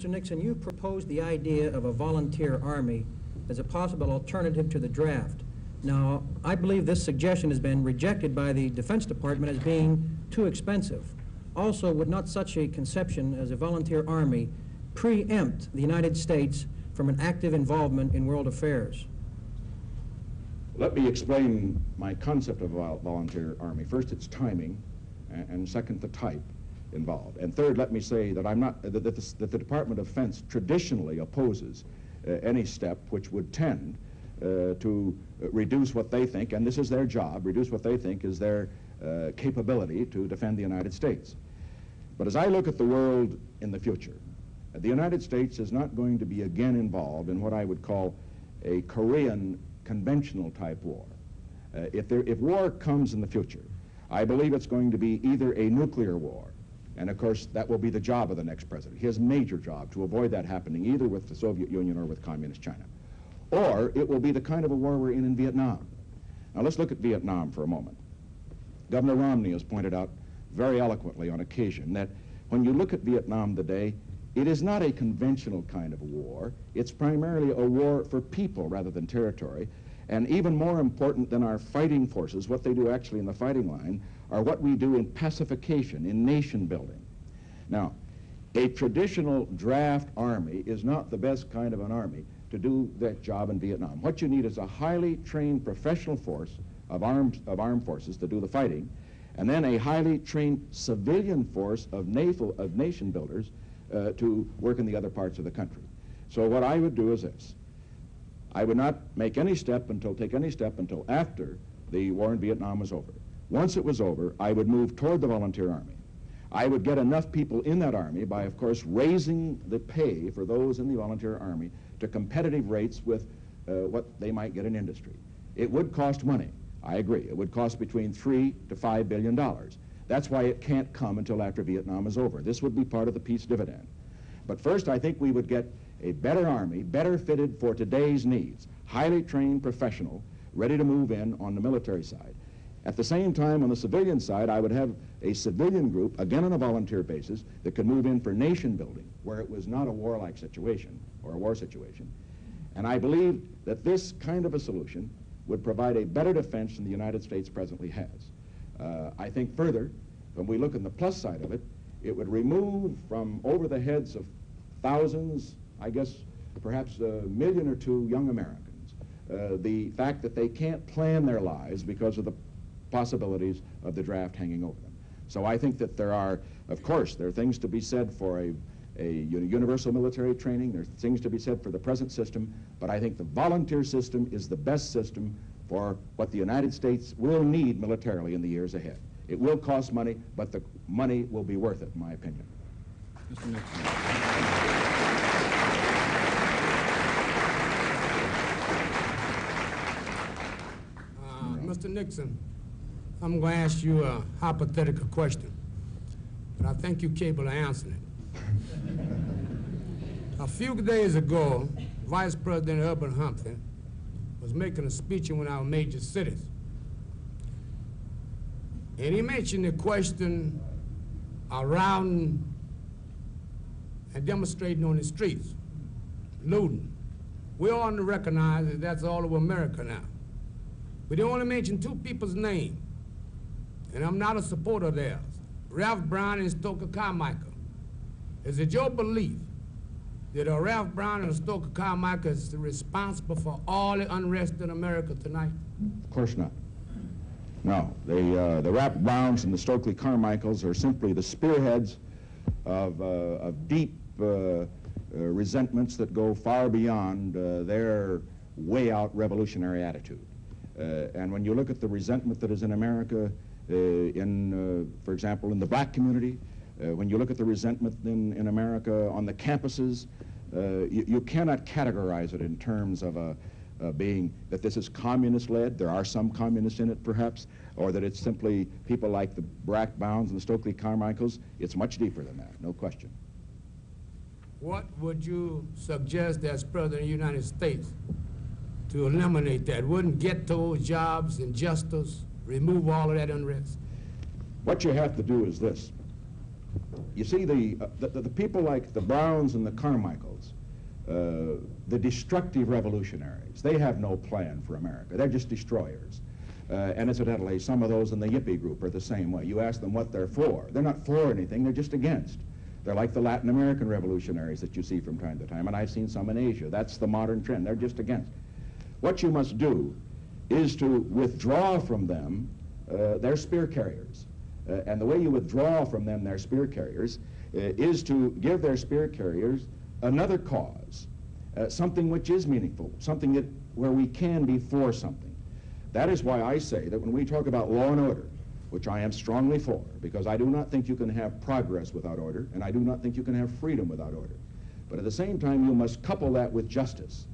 Mr. Nixon, you proposed the idea of a volunteer army as a possible alternative to the draft. Now, I believe this suggestion has been rejected by the Defense Department as being too expensive. Also, would not such a conception as a volunteer army preempt the United States from an active involvement in world affairs? Let me explain my concept of a volunteer army. First, its timing, and second, the type involved. And third, let me say that that the Department of Defense traditionally opposes any step which would tend to reduce what they think, and this is their job, reduce what they think is their capability to defend the United States. But as I look at the world in the future, the United States is not going to be again involved in what I would call a Korean conventional type war. If war comes in the future, I believe it's going to be either a nuclear war, and of course that will be the job of the next president, his major job, to avoid that happening either with the Soviet Union or with Communist China. Or it will be the kind of a war we're in Vietnam. Now let's look at Vietnam for a moment. Governor Romney has pointed out very eloquently on occasion that when you look at Vietnam today, it is not a conventional kind of a war. It's primarily a war for people rather than territory. And even more important than our fighting forces, what they do actually in the fighting line, are what we do in pacification, in nation building. Now, a traditional draft army is not the best kind of an army to do that job in Vietnam. What you need is a highly trained professional force of armed forces to do the fighting, and then a highly trained civilian force of nation builders to work in the other parts of the country. So what I would do is this. I would not take any step until after the war in Vietnam was over. Once it was over, I would move toward the volunteer army. I would get enough people in that army by, of course, raising the pay for those in the volunteer army to competitive rates with what they might get in industry. It would cost money, I agree. It would cost between $3 to $5 billion. That's why it can't come until after Vietnam is over. This would be part of the peace dividend. But first, I think we would get a better army, better fitted for today's needs, highly trained professional, ready to move in on the military side. At the same time, on the civilian side, I would have a civilian group, again on a volunteer basis, that could move in for nation building, where it was not a warlike situation or a war situation. And I believe that this kind of a solution would provide a better defense than the United States presently has. I think further, when we look at the plus side of it, it would remove from over the heads of thousands, I guess perhaps a million or two young Americans, the fact that they can't plan their lives because of the possibilities of the draft hanging over them. So I think that there are, of course, there are things to be said for a universal military training, there's things to be said for the present system, but I think the volunteer system is the best system for what the United States will need militarily in the years ahead. It will cost money, but the money will be worth it, in my opinion. Mr. Nixon. Mr. Nixon, I'm going to ask you a hypothetical question, but I think you're capable of answering it. A few days ago, Vice President Hubert Humphrey was making a speech in one of our major cities. And he mentioned the question around and demonstrating on the streets, looting. We all recognize that that's all over America now. But they only mentioned two people's names, and I'm not a supporter of theirs, Ralph Brown and Stoker Carmichael. Is it your belief that Ralph Brown and Stoker Carmichael is responsible for all the unrest in America tonight? Of course not. No, the Ralph Browns and the Stokely Carmichaels are simply the spearheads of deep resentments that go far beyond their way out revolutionary attitude. And when you look at the resentment that is in America, for example, in the black community, when you look at the resentment in America on the campuses, you cannot categorize it in terms of being that this is communist-led. There are some communists in it, perhaps, or that it's simply people like the Ralph Browns and the Stokely Carmichaels. It's much deeper than that, no question. What would you suggest as President of the United States to eliminate that? Wouldn't ghettos, jobs, injustice remove all of that unrest? What you have to do is this. You see, the people like the Browns and the Carmichaels, the destructive revolutionaries, they have no plan for America. They're just destroyers. And incidentally, some of those in the Yippie group are the same way. You ask them what they're for. They're not for anything, they're just against. They're like the Latin American revolutionaries that you see from time to time, and I've seen some in Asia. That's the modern trend. They're just against. What you must do is to withdraw from them their spear carriers. And the way you withdraw from them their spear carriers is to give their spear carriers another cause, something which is meaningful, something where we can be for something. That is why I say that when we talk about law and order, which I am strongly for, because I do not think you can have progress without order, and I do not think you can have freedom without order. But at the same time, you must couple that with justice.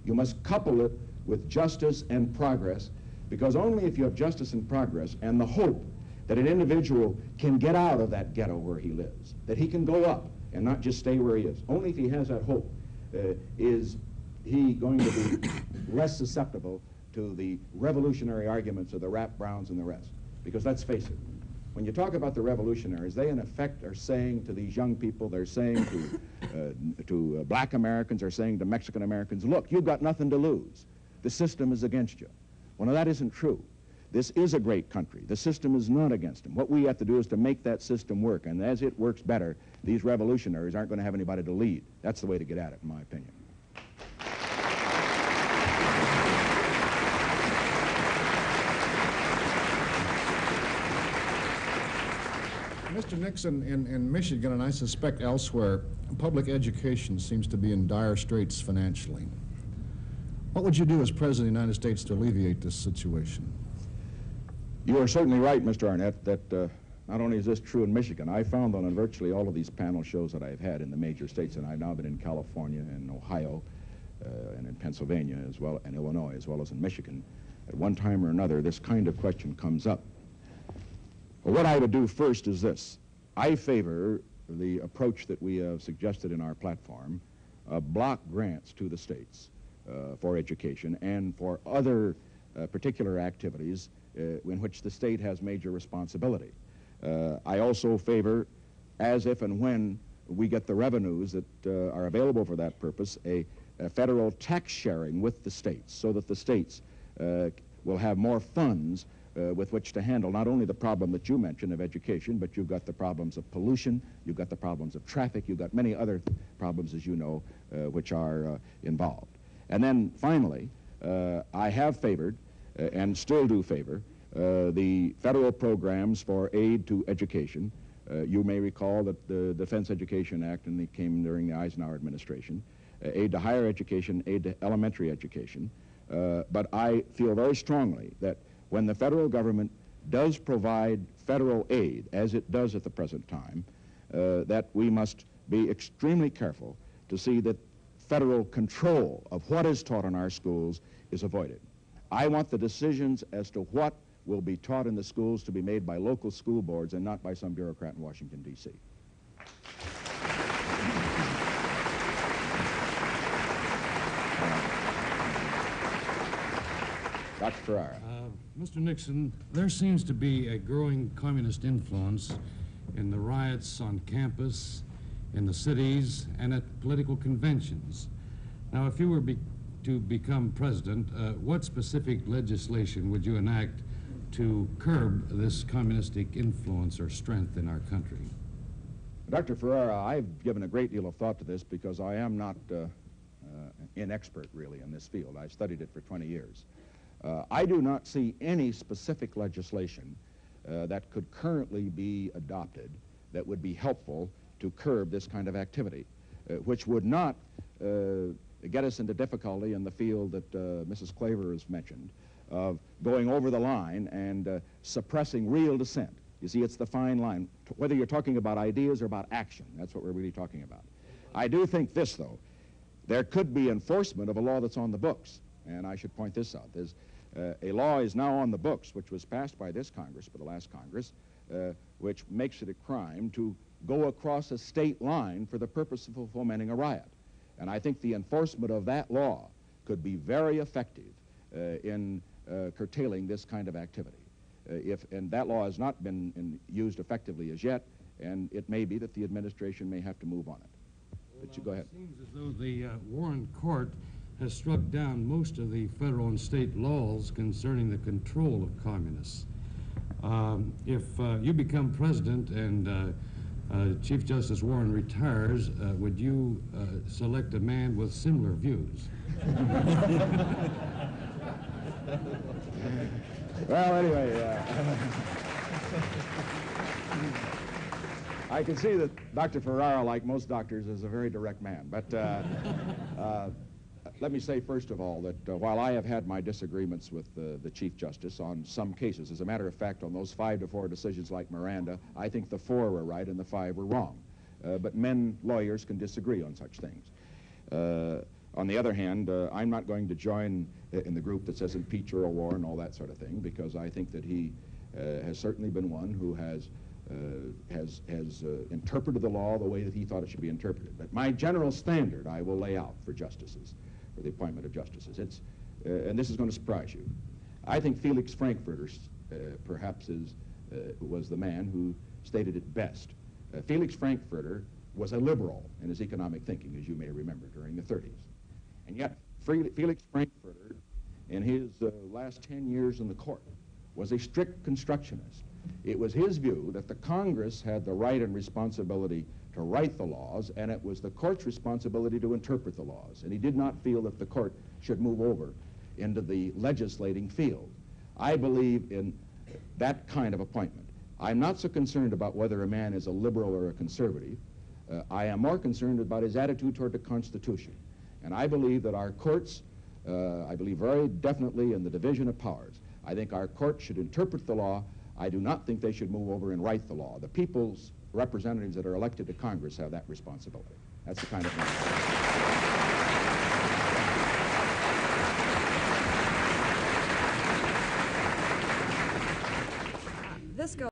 You must couple it with justice and progress, because only if you have justice and progress and the hope that an individual can get out of that ghetto where he lives, that he can go up and not just stay where he is, only if he has that hope is he going to be less susceptible to the revolutionary arguments of the Rap Browns and the rest. Because let's face it, when you talk about the revolutionaries, they in effect are saying to these young people, they're saying to black Americans, they're saying to Mexican Americans, look, you've got nothing to lose. The system is against you. Well, no, that isn't true. This is a great country. The system is not against them. What we have to do is to make that system work, and as it works better, these revolutionaries aren't going to have anybody to lead. That's the way to get at it, in my opinion. Mr. Nixon, in Michigan, and I suspect elsewhere, public education seems to be in dire straits financially. What would you do as President of the United States to alleviate this situation? You are certainly right, Mr. Arnett, that not only is this true in Michigan, I found on virtually all of these panel shows that I've had in the major states, and I've now been in California and Ohio and in Pennsylvania as well, and Illinois, as well as in Michigan, at one time or another, this kind of question comes up. Well, what I would do first is this. I favor the approach that we have suggested in our platform, block grants to the states for education and for other particular activities in which the state has major responsibility. I also favor, as if and when we get the revenues that are available for that purpose, a federal tax sharing with the states so that the states will have more funds with which to handle not only the problem that you mentioned of education, but you've got the problems of pollution, you've got the problems of traffic, you've got many other problems, as you know, which are involved. And then finally, I have favored and still do favor the federal programs for aid to education. You may recall that the Defense Education Act came during the Eisenhower administration, aid to higher education, aid to elementary education. But I feel very strongly that when the federal government does provide federal aid, as it does at the present time, that we must be extremely careful to see that federal control of what is taught in our schools is avoided. I want the decisions as to what will be taught in the schools to be made by local school boards and not by some bureaucrat in Washington, D.C. Dr. Ferrara. Mr. Nixon, there seems to be a growing communist influence in the riots on campus, in the cities, and at political conventions. Now, if you were to become president, what specific legislation would you enact to curb this communistic influence or strength in our country? Dr. Ferrara, I've given a great deal of thought to this because I am not an inexpert, really, in this field. I've studied it for 20 years. I do not see any specific legislation that could currently be adopted that would be helpful to curb this kind of activity, which would not get us into difficulty in the field that Mrs. Klaver has mentioned, of going over the line and suppressing real dissent. You see, it's the fine line, whether you're talking about ideas or about action. That's what we're really talking about. I do think this, though. There could be enforcement of a law that's on the books, and I should point this out. There's a law is now on the books, which was passed by this Congress, by the last Congress, which makes it a crime to go across a state line for the purpose of fomenting a riot. And I think the enforcement of that law could be very effective in curtailing this kind of activity. And that law has not been used effectively as yet, and it may be that the administration may have to move on it. But you go ahead. It seems as though the Warren Court has struck down most of the federal and state laws concerning the control of communists. If you become president and Chief Justice Warren retires, would you select a man with similar views? Well, anyway, I can see that Dr. Ferrara, like most doctors, is a very direct man. But let me say, first of all, that while I have had my disagreements with the Chief Justice on some cases, as a matter of fact, on those 5-4 decisions like Miranda, I think the 4 were right and the 5 were wrong. But lawyers can disagree on such things. On the other hand, I'm not going to join in the group that says impeach Earl Warren and all that sort of thing, because I think that he has certainly been one who has interpreted the law the way that he thought it should be interpreted. But my general standard I will lay out for justices, for the appointment of justices. And this is going to surprise you. I think Felix Frankfurter perhaps was the man who stated it best. Felix Frankfurter was a liberal in his economic thinking, as you may remember, during the 30s. And yet, Felix Frankfurter, in his last 10 years in the court, was a strict constructionist. It was his view that the Congress had the right and responsibility to write the laws, and it was the court's responsibility to interpret the laws. And he did not feel that the court should move over into the legislating field. I believe in that kind of appointment. I'm not so concerned about whether a man is a liberal or a conservative. I am more concerned about his attitude toward the Constitution. And I believe that our courts, I believe very definitely in the division of powers. I think our courts should interpret the law. I do not think they should move over and write the law. The people's representatives that are elected to Congress have that responsibility. That's the kind of thing.